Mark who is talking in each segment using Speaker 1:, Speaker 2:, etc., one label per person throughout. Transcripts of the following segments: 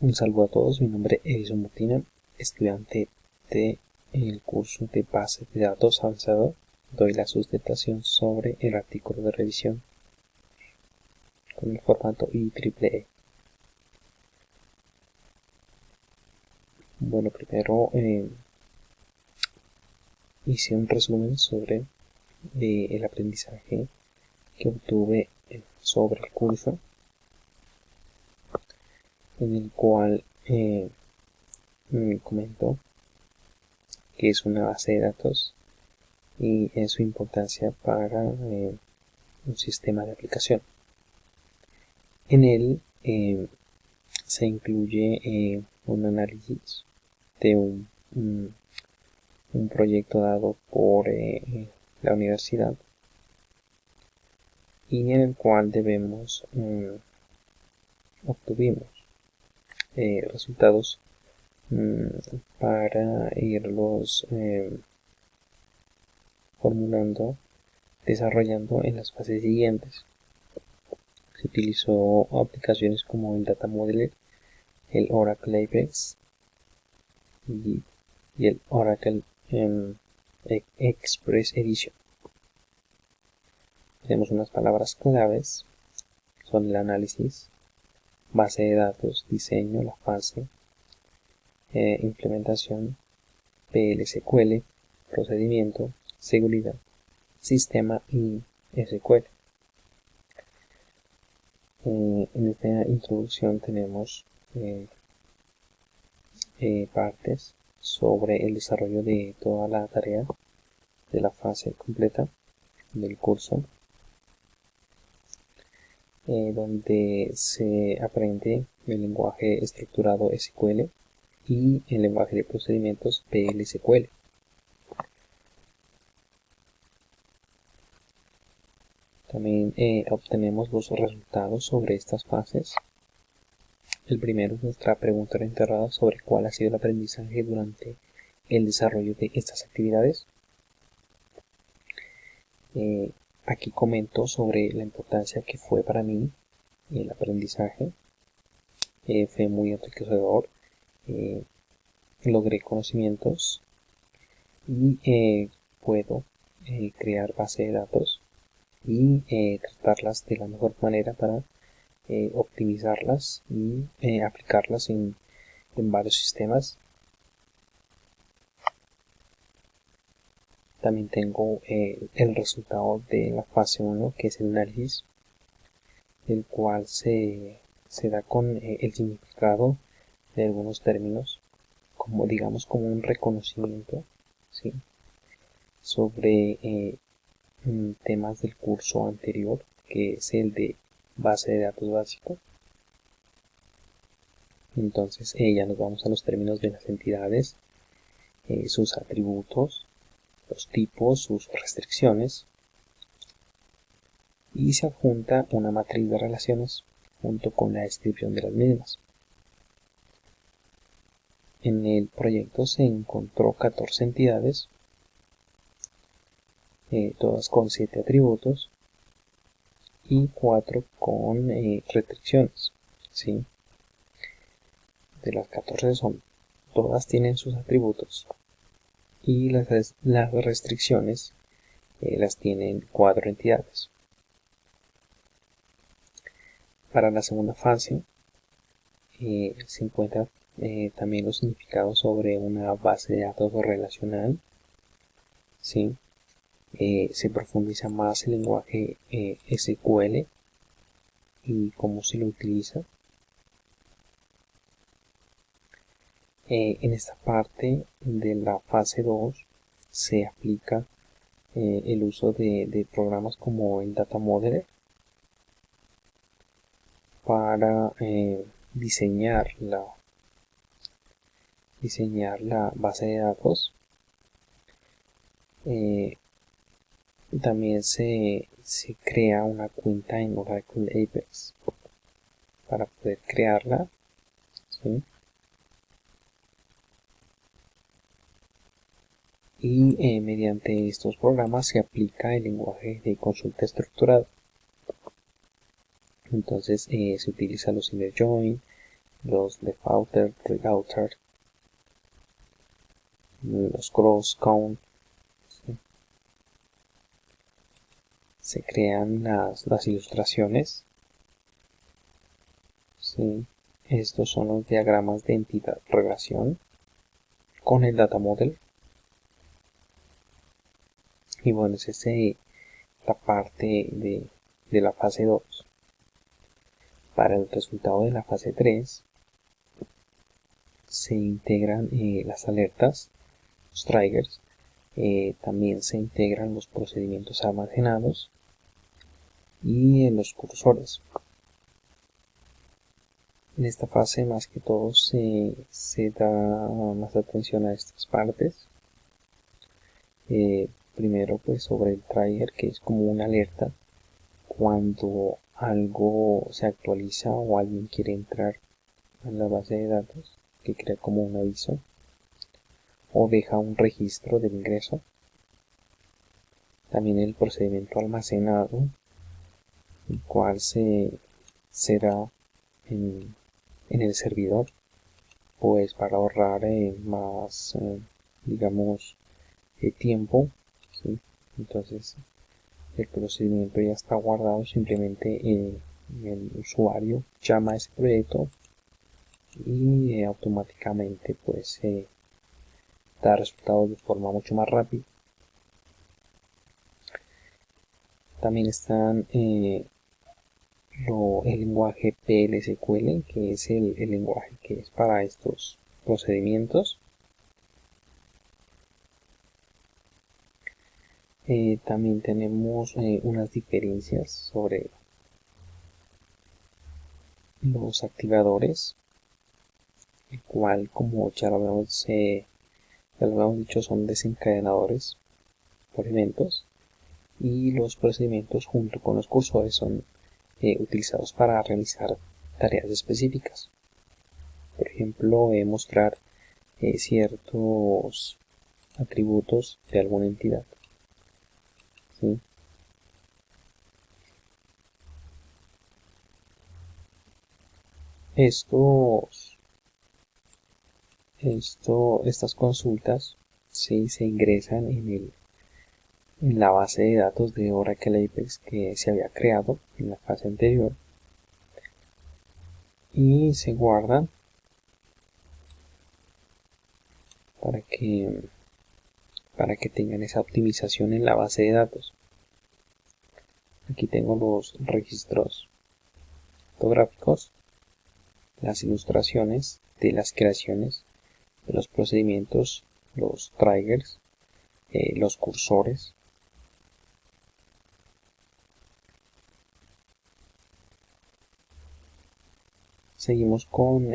Speaker 1: Un saludo a todos, mi nombre es Edison Botina, estudiante del curso de base de datos avanzado. Doy la sustentación sobre el artículo de revisión con el formato IEEE. Bueno, primero hice un resumen sobre el aprendizaje que obtuve sobre el curso, en el cual comento que es una base de datos y su importancia para un sistema de aplicación. En él se incluye un análisis de un proyecto dado por la universidad, y en el cual obtuvimos resultados para irlos desarrollando en las fases siguientes. Se utilizó aplicaciones como el Data Modeler, el Oracle Apex y el Oracle Express Edition. Tenemos unas palabras claves: son el análisis, base de datos, diseño, la fase, implementación, PL/SQL, procedimiento, seguridad, sistema y SQL. En esta introducción tenemos partes sobre el desarrollo de toda la tarea de la fase completa del curso, donde se aprende el lenguaje estructurado SQL y el lenguaje de procedimientos PL/SQL. También obtenemos los resultados sobre estas fases. El primero es nuestra pregunta enterrada sobre cuál ha sido el aprendizaje durante el desarrollo de estas actividades. Aquí comento sobre la importancia que fue para mí el aprendizaje. Fue muy enriquecedor. Logré conocimientos y puedo crear base de datos y tratarlas de la mejor manera para optimizarlas y aplicarlas en varios sistemas. También tengo el resultado de la fase 1, que es el análisis, el cual se da con el significado de algunos términos, como un reconocimiento, ¿sí?, sobre temas del curso anterior, que es el de base de datos básico. Entonces ya nos vamos a los términos de las entidades, sus atributos, los tipos, sus restricciones, y se adjunta una matriz de relaciones junto con la descripción de las mismas. En el proyecto se encontró 14 entidades, todas con 7 atributos y 4 con restricciones, ¿sí? De las 14 todas tienen sus atributos, y las restricciones las tienen 4 entidades. Para la segunda fase se encuentran también los significados sobre una base de datos relacional, ¿sí? Se profundiza más el lenguaje SQL y cómo se lo utiliza. En esta parte de la fase 2 se aplica el uso de programas como el Data Modeler para diseñar la base de datos. También se crea una cuenta en Oracle Apex para poder crearla, ¿sí? Y mediante estos programas se aplica el lenguaje de consulta estructurado. Entonces se utiliza los inner join, los left outer, right outer, los cross count, ¿sí? Se crean las ilustraciones, ¿sí? Estos son los diagramas de entidad relación con el data model. Y bueno, es la parte de la fase 2. Para el resultado de la fase 3 se integran las alertas, los triggers, también se integran los procedimientos almacenados y los cursores. En esta fase más que todo se da más atención a estas partes. Primero pues sobre el trigger, que es como una alerta cuando algo se actualiza o alguien quiere entrar a la base de datos, que crea como un aviso o deja un registro del ingreso. También el procedimiento almacenado, el cual será en el servidor, pues para ahorrar más digamos tiempo, ¿sí? Entonces el procedimiento ya está guardado, simplemente el usuario llama a ese proyecto y automáticamente pues da resultados de forma mucho más rápida. También están el lenguaje PL/SQL, que es el lenguaje que es para estos procedimientos. También tenemos unas diferencias sobre los activadores, el cual, como ya lo habíamos dicho, son desencadenadores por eventos, y los procedimientos junto con los cursores son utilizados para realizar tareas específicas. Por ejemplo, mostrar ciertos atributos de alguna entidad, ¿sí? Estas consultas, ¿sí?, se ingresan en la base de datos de Oracle Apex que se había creado en la fase anterior, y se guardan para que tengan esa optimización en la base de datos. Aquí tengo los registros fotográficos, las ilustraciones de las creaciones de los procedimientos, los triggers, los cursores. Seguimos con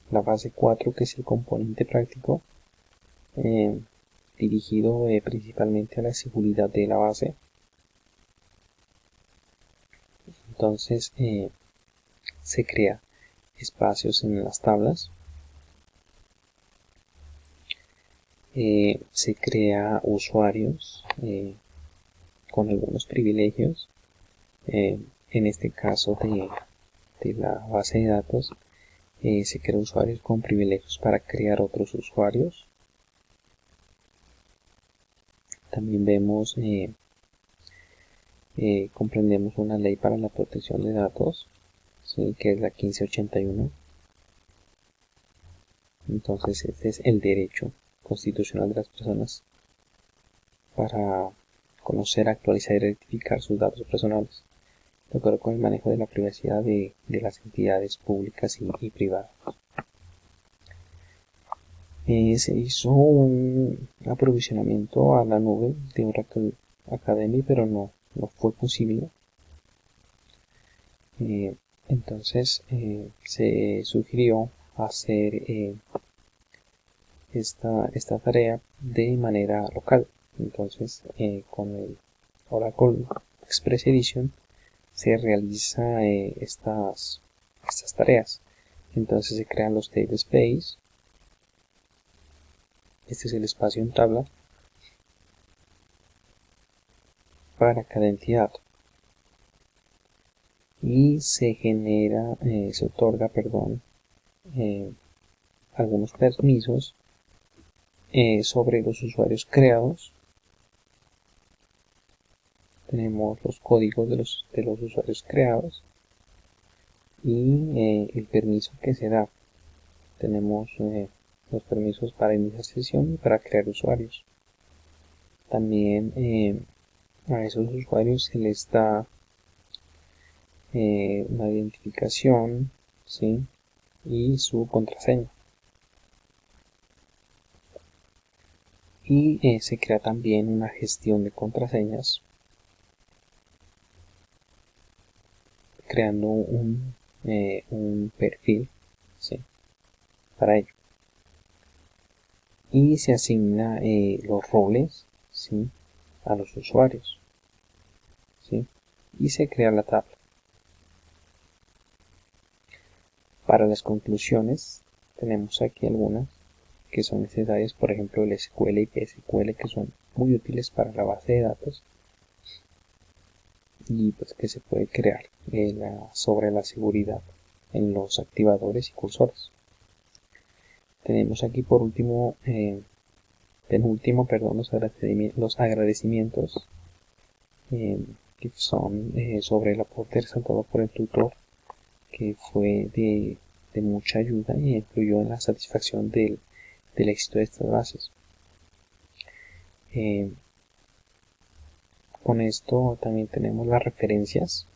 Speaker 1: la fase 4, que es el componente práctico, dirigido principalmente a la seguridad de la base. Entonces se crea espacios en las tablas, se crea usuarios con algunos privilegios, en este caso de la base de datos. Se crea usuarios con privilegios para crear otros usuarios. También vemos, comprendemos una ley para la protección de datos, ¿sí?, que es la 1581. Entonces este es el derecho constitucional de las personas para conocer, actualizar y rectificar sus datos personales, de acuerdo con el manejo de la privacidad de las entidades públicas y privadas. Se hizo un aprovisionamiento a la nube de Oracle Academy, pero no fue posible. Entonces se sugirió hacer esta tarea de manera local. Entonces con el Oracle Express Edition se realiza estas tareas. Entonces se crean los table space. Este es el espacio en tabla para cada entidad, y se otorga, algunos permisos sobre los usuarios creados. Tenemos los códigos de los usuarios creados y el permiso que se da. Tenemos los permisos para iniciar sesión y para crear usuarios. También a esos usuarios se les da una identificación, ¿sí? Y su contraseña. Y se crea también una gestión de contraseñas, creando un perfil, ¿sí? Para ello. Y se asigna los roles, ¿sí? A los usuarios, ¿sí? Y se crea la tabla. Para las conclusiones tenemos aquí algunas que son necesarias, por ejemplo el SQL y PSQL, que son muy útiles para la base de datos y pues que se puede crear sobre la seguridad en los activadores y cursores. Tenemos aquí por último, penúltimo, perdón, los agradecimientos que son sobre el aporte resaltado por el tutor, que fue de mucha ayuda y influyó en la satisfacción del éxito de estas bases. Con esto también tenemos las referencias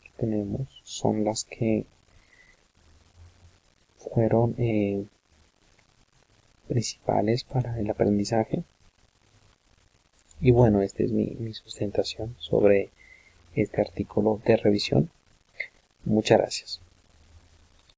Speaker 1: que tenemos, son las que fueron principales para el aprendizaje. Y bueno, esta es mi sustentación sobre este artículo de revisión. Muchas gracias.